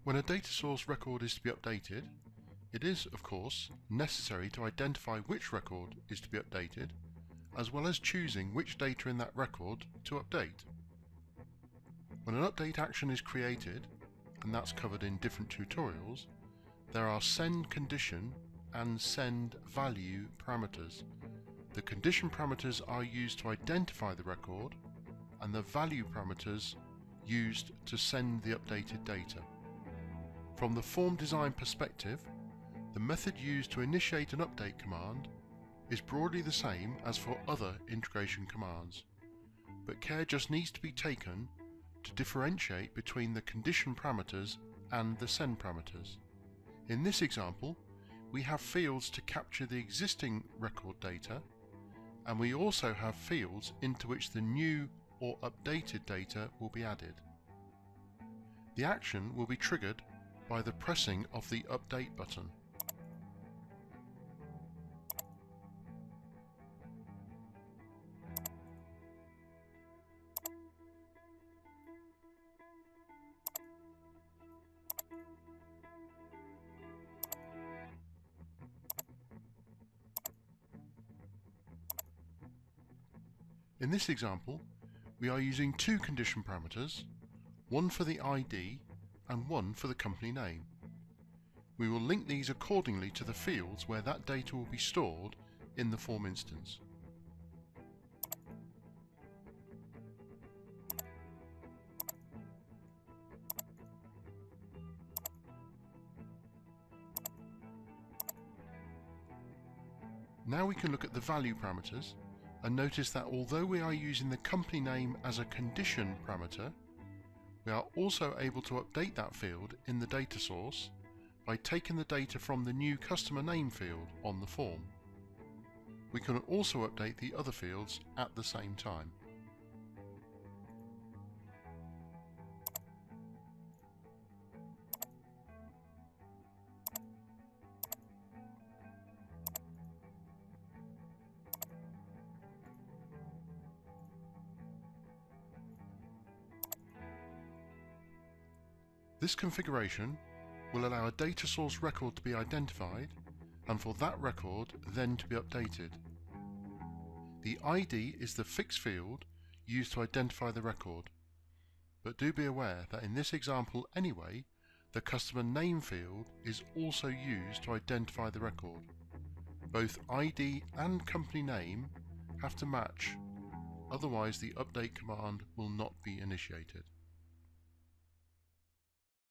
When a data source record is to be updated, it is, of course, necessary to identify which record is to be updated, as well as choosing which data in that record to update. When an update action is created, and that's covered in different tutorials, there are send condition and send value parameters. The condition parameters are used to identify the record, and the value parameters used to send the updated data. From the form design perspective, the method used to initiate an update command is broadly the same as for other integration commands, but care just needs to be taken to differentiate between the condition parameters and the send parameters. In this example, we have fields to capture the existing record data, and we also have fields into which the new or updated data will be added. The action will be triggered by the pressing of the Update button. In this example, we are using two condition parameters, one for the ID and one for the company name. We will link these accordingly to the fields where that data will be stored in the form instance. Now we can look at the value parameters and notice that although we are using the company name as a condition parameter, we are also able to update that field in the data source by taking the data from the new customer name field on the form. We can also update the other fields at the same time. This configuration will allow a data source record to be identified and for that record then to be updated. The ID is the fixed field used to identify the record, but do be aware that in this example anyway, the customer name field is also used to identify the record. Both ID and company name have to match, otherwise the update command will not be initiated.